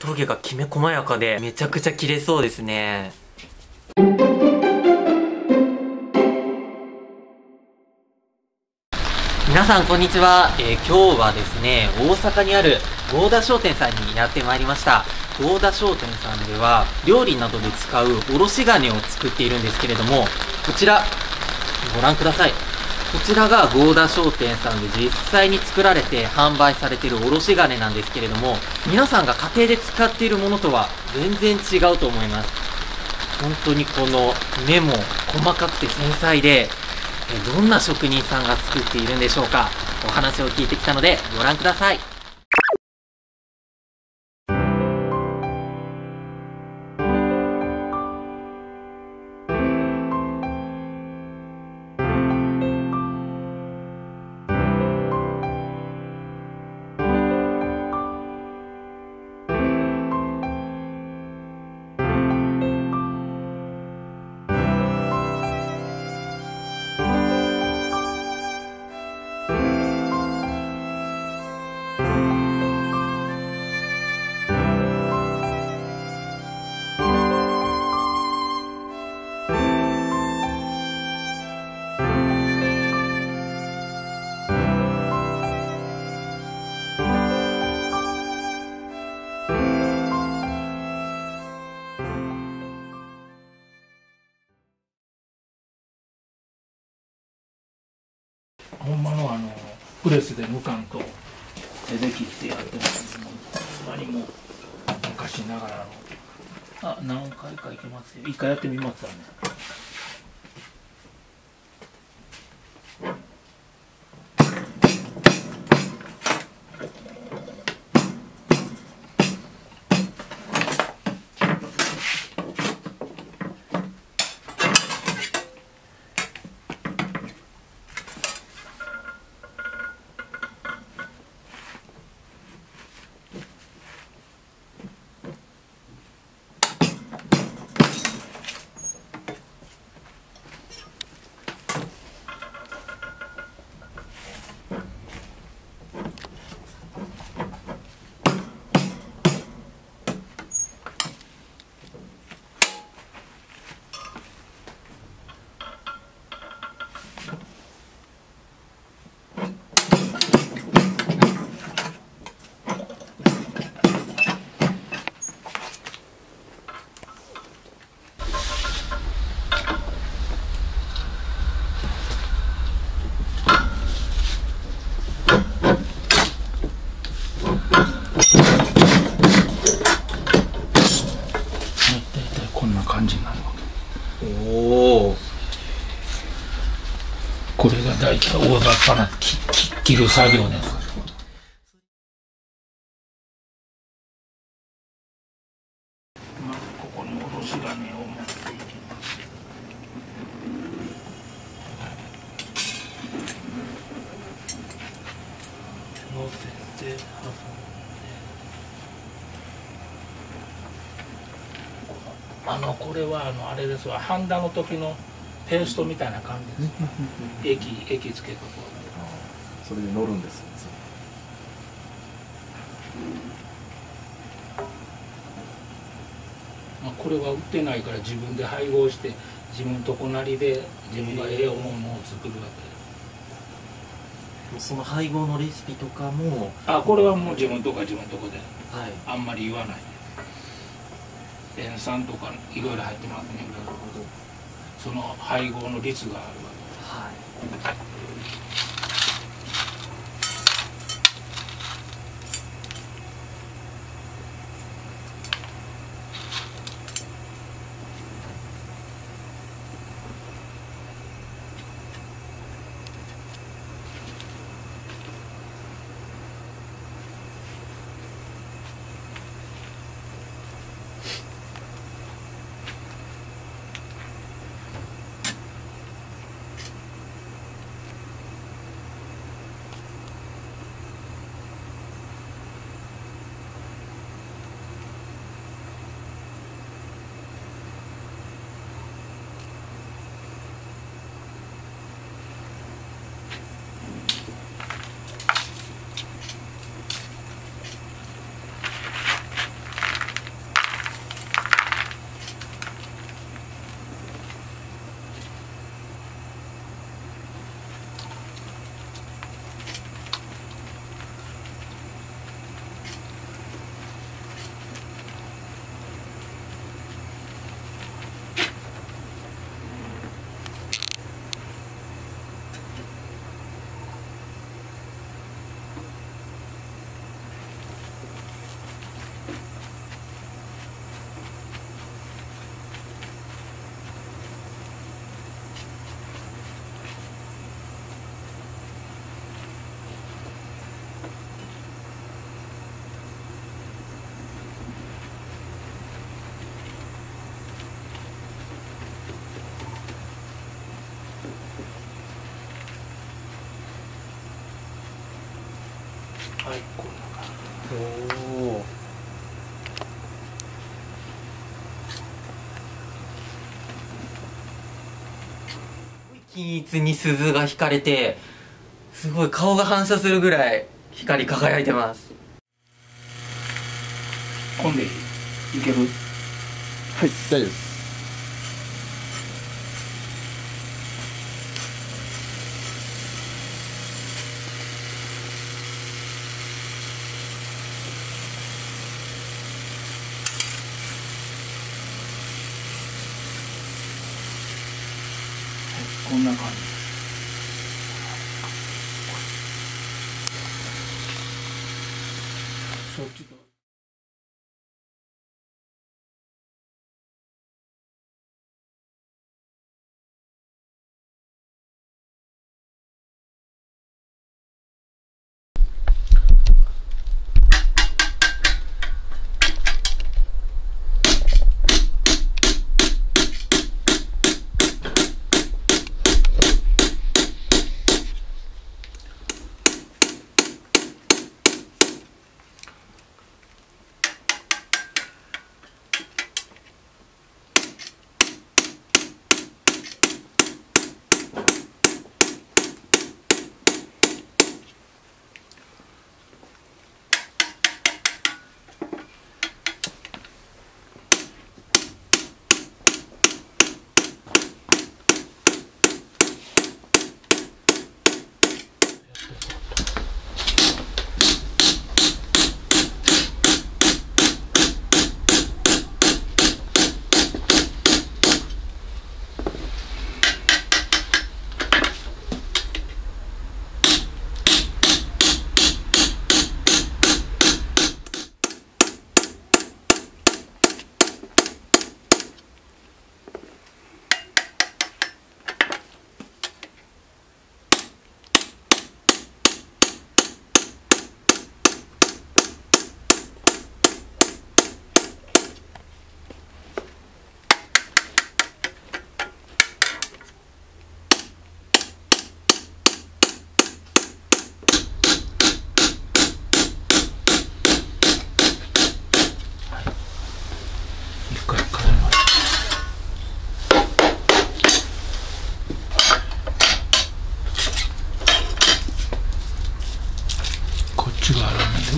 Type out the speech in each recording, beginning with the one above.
峠がきめ細やかでめちゃくちゃ綺麗そうですね。皆さんこんにちは。今日はですね、大阪にある合田商店さんにやってまいりました。合田商店さんでは料理などで使うおろし金を作っているんですけれども、こちらご覧ください。こちらが合田商店さんで実際に作られて販売されているおろし金なんですけれども、皆さんが家庭で使っているものとは全然違うと思います。本当にこの目も細かくて繊細で、どんな職人さんが作っているんでしょうか。お話を聞いてきたのでご覧ください。ほんまのプレスで抜かんと手で切ってやってますけど、何も昔ながらの何回かいけますよ。一回やってみますわね。こんな感じになるわけ。おお。これが大体大雑把な切る作業です。まずここにおろし金を持っていきます。乗せて挟んで、これはあれですわ、ハンダの時のペーストみたいな感じです。液つけとこう。それで乗るんですよ。これは売ってないから自分で配合して自分とこなりで自分がええものを作るわけです。その配合のレシピとかも、これはもう自分とこではい、あんまり言わない。塩酸とかいろいろ入ってますね。その配合の率があるわけです。はい。お。均一に鈴が引かれて、すごい顔が反射するぐらい光り輝いてます。混んでいける？はい、大丈夫です。こんな感じ。そっちと。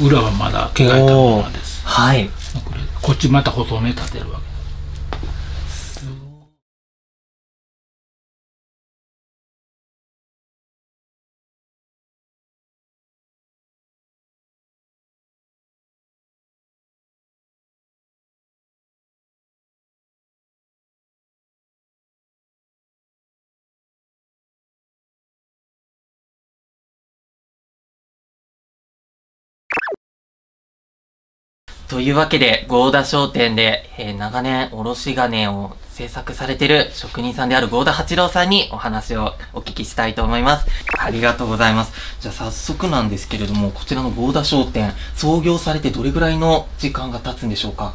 裏はまだ毛がいたままです。はい。こっちまた細め立てるわけ。というわけで、合田商店で、長年おろし金を製作されている職人さんである合田八郎さんにお話をお聞きしたいと思います。ありがとうございます。じゃあ早速なんですけれども、こちらの合田商店、創業されてどれぐらいの時間が経つんでしょうか？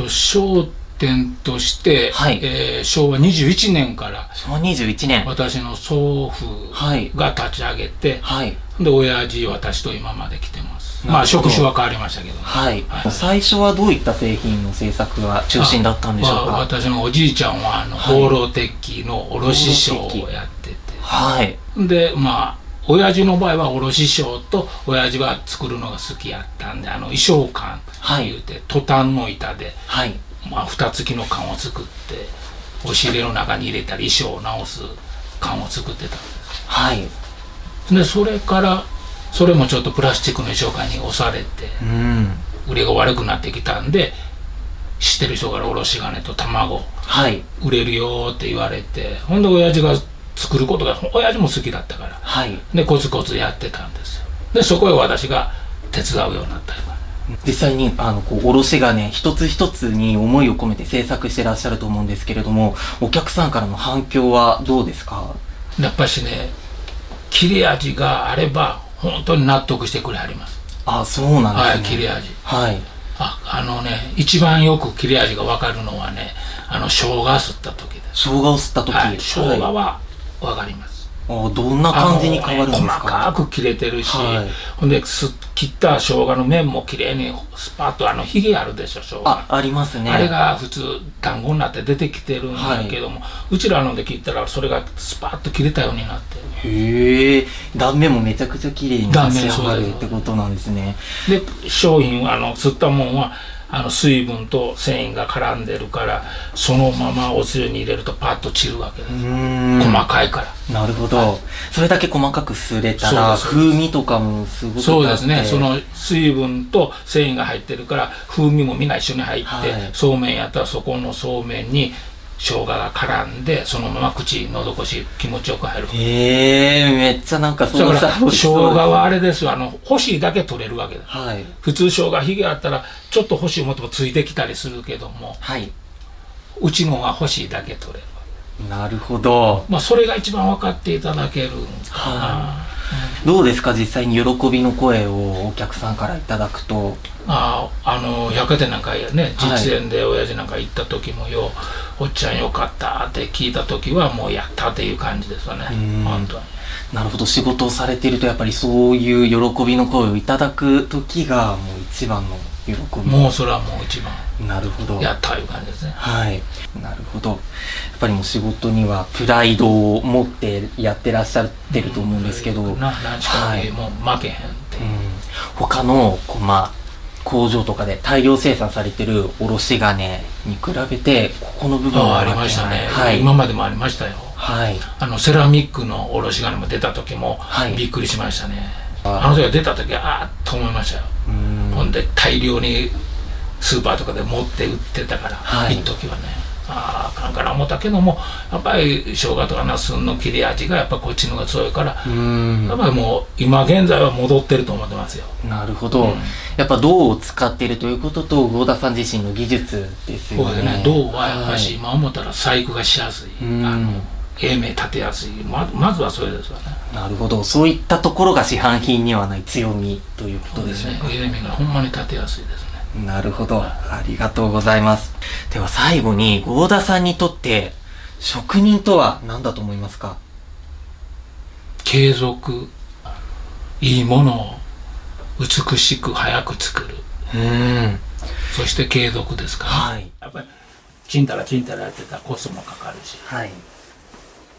商店として、はい、昭和21年から、昭和21年。私の祖父が立ち上げて、はい、で、親父、私と今まで来てます。まあ職種は変わりましたけどね。はい。最初はどういった製品の製作が中心だったんでしょうか？私のおじいちゃんは放浪鉄器の卸商をやってて、はい。で、まあ親父の場合は卸商と親父は作るのが好きやったんで、衣装缶って言うて、トタンの板で、はい。まあ蓋付きの缶を作って、押し入れの中に入れたり衣装を直す缶を作ってたんです。はい。で、それからそれもちょっとプラスチックの衣装缶に押されて、売りが悪くなってきたんで、知ってる人からおろし金と卵、はい、売れるよって言われて、ほんで親父が作ることが親父も好きだったから、はい、でコツコツやってたんですよ。でそこへ私が手伝うようになったり。実際におろし金一つ一つに思いを込めて制作してらっしゃると思うんですけれども、お客さんからの反響はどうですか？やっぱしね、切れ味があれば本当に納得してくれはります。あ、そうなんですね。はい、切れ味。はい。一番よく切れ味が分かるのはね、生姜吸った時です。生姜を吸った時。はい、生姜は分かります。どんな感じに変わるんですか？細かく切れてるし、ほんで切った生姜の面もきれいにスパッとひげあるでしょ、生姜。ありますね。あれが普通団子になって出てきてるんだけども、うちらので切ったらそれがスパッと切れたようになってる。へえ、断面もめちゃくちゃ綺麗に仕上がるってことなんですね。で商品は吸ったもんは水分と繊維が絡んでるから、そのままおつゆに入れるとパッと散るわけです。細かいから。なるほど。それだけ細かくすれたら風味とかもすごくそうですね。その水分と繊維が入ってるから風味もみんな一緒に入って、そうめんやったらそこのそうめんに生姜が絡んで、そのまま喉越し気持ちよく入る。へえ、めっちゃなんかそうだから生姜はあれですよ、干しだけ取れるわけです。普通生姜ひげあったらちょっと干しもってもついてきたりするけども、うちのは干しだけ取れる。なるほど。それが一番分かっていただけるんかな。どうですか、実際に喜びの声をお客さんからいただくと。百貨店なんかね、実演で親父なんか行った時もおっちゃんよかったって聞いた時はもうやったっていう感じですよね、本当に。なるほど。仕事をされているとやっぱりそういう喜びの声をいただく時がもう一番の喜び。もうそれはもう一番。なるほど。やったいう感じですね。なるほど。やっぱりもう仕事にはプライドを持ってやってらっしゃってると思うんですけど、何しかもう負けへんって。他の工場とかで大量生産されてるおろし金に比べてここの部分はありましたね。今までもありましたよ。セラミックのおろし金も出た時もびっくりしましたね。あの時が出た時はあっと思いましたよ。ほんで大量にスーパーとかで持って売ってたから、一時はね、あかんから思ったけども、やっぱり生姜とかナスの切れ味がやっぱこっちの方が強いから、やっぱりもう今現在は戻ってると思ってますよ。なるほど。やっぱ銅を使っているということと合田さん自身の技術ですよね。そうですね。銅はやっぱり今思ったら細工がしやすい、英明立てやすい、まずはそれですわね。なるほど。そういったところが市販品にはない強みということでしょうか。英明がほんまに立てやすいですね。なるほど。ありがとうございます。では最後に合田さんにとって職人とは何だと思いますか？継続、いいものを美しく早く作る。そして継続ですから、やっぱりちんたらちんたらやってたらコストもかかるし、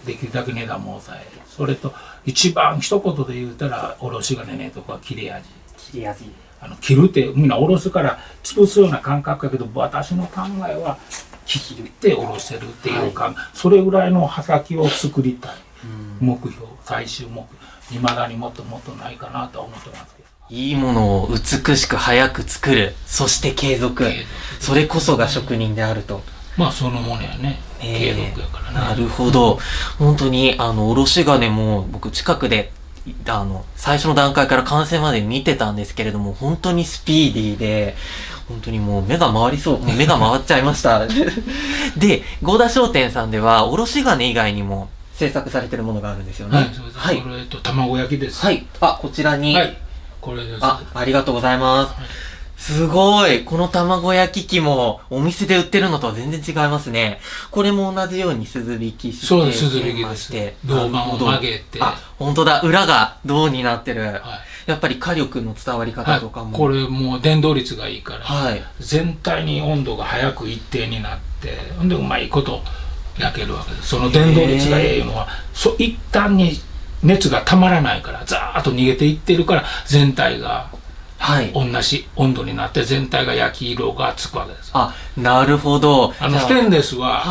できるだけ値段も抑える。それと一番一言で言うたらおろし金ねとか切れ味。切るってみんなおろすから潰すような感覚やけど、私の考えは切っておろせるっていうか、それぐらいの刃先を作りたい、目標、最終目標、未だにもっともっとないかなとは思ってますけど。いいものを美しく早く作る、そして継続、それこそが職人であると。そのものやね、継続やからね。なるほど。本当におろし金も僕近くで最初の段階から完成まで見てたんですけれども、本当にスピーディーで、本当にもう目が回りそう、目が回っちゃいました。で、合田商店さんではおろし金以外にも制作されてるものがあるんですよね。これ卵焼きです。こちらに。これです。ありがとうございます。すごい。この卵焼き器もお店で売ってるのとは全然違いますね。これも同じように鈴引きして。そうです、鈴引きです。銅板を曲げて。本当だ。裏が銅になってる。やっぱり火力の伝わり方とかも。これもう伝導率がいいから、全体に温度が早く一定になって、ほんでうまいこと焼けるわけです。その伝導率がいいのは、一旦に熱がたまらないから、ザーッと逃げていってるから、全体が同じ温度になって全体が焼き色がつくわけです。なるほど。ステンレスは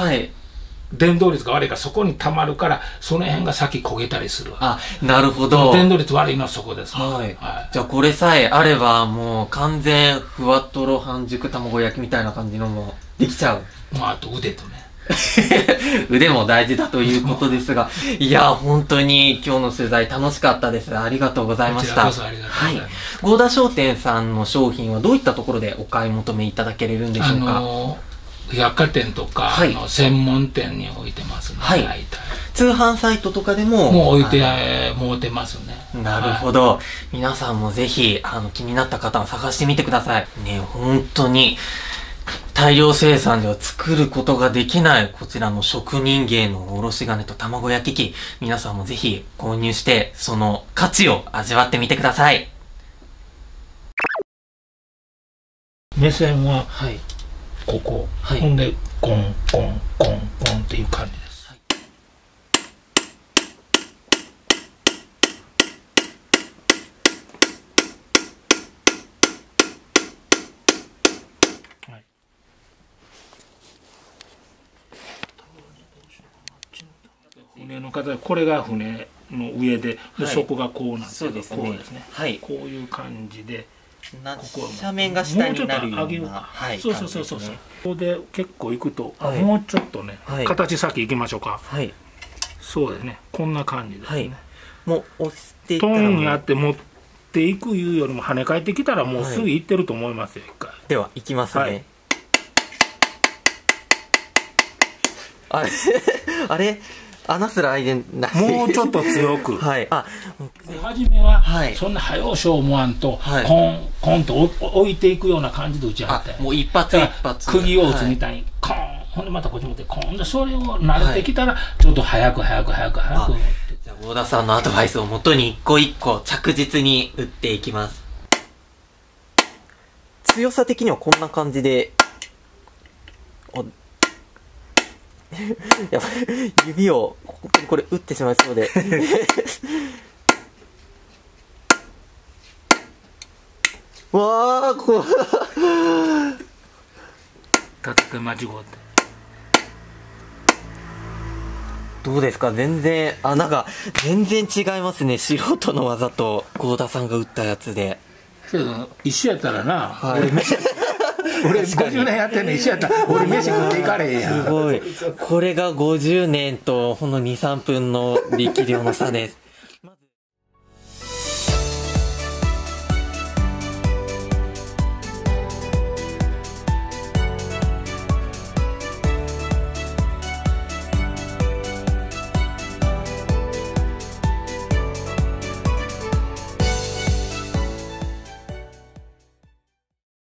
伝導率が悪いからそこにたまるから、その辺が先焦げたりするわ。なるほど。伝導率悪いのはそこです。じゃあこれさえあればもう完全ふわとろ半熟卵焼きみたいな感じのもできちゃう。あと腕とね。腕も大事だということですが、いや本当に今日の取材楽しかったです。ありがとうございました。合田商店さんの商品はどういったところでお買い求めいただけれるんでしょうか？百貨店とかの専門店に置いてますね。通販サイトとかでももう置いてもうてますね。なるほど。皆さんもぜひ気になった方は探してみてくださいね。本当に大量生産では作ることができないこちらの職人芸のおろし金と卵焼き器、皆さんもぜひ購入してその価値を味わってみてください。目線ははいここ、はいほんでコンコンコンコンっていう感じです。はい、船の形、これが船の上で、はいそこがこうなんですけど、そうですねこうですね、はいこういう感じで。斜面が下になるようもうちょっと上げような、か、はい、そうそうそうそう、感じですねここで結構いくと、はいもうちょっとね、はい形先いきましょうか。はいそうですね、こんな感じですね、はいもう押していったトらもうンやって持っていくいうよりも跳ね返ってきたらもうすぐ行ってると思いますよ、一回。では行きますね、はいあれあれ穴すら開いてないもうちょっと強くはいあ初めははいそんな早うしよう思わんと、はいコンコンと置いていくような感じで打ちはったよ。もう一発一発釘を打つみたいにコン、ほんでまたこっち持ってコンで、それを慣れてきたらちょっと早く早く早く早く。じゃあ大田さんのアドバイスをもとに一個一個着実に打っていきます。強さ的にはこんな感じでやばい指を本当にこれ打ってしまいそうでわあこう叩き間違ってどうですか？全然なんか全然違いますね、素人の技と郷田さんが打ったやつで。けど一緒やったらな、はい俺50年やってんの一緒やったら俺飯食っていかれへんやん。すごい。これが50年とほんの2、3分の力量の差です。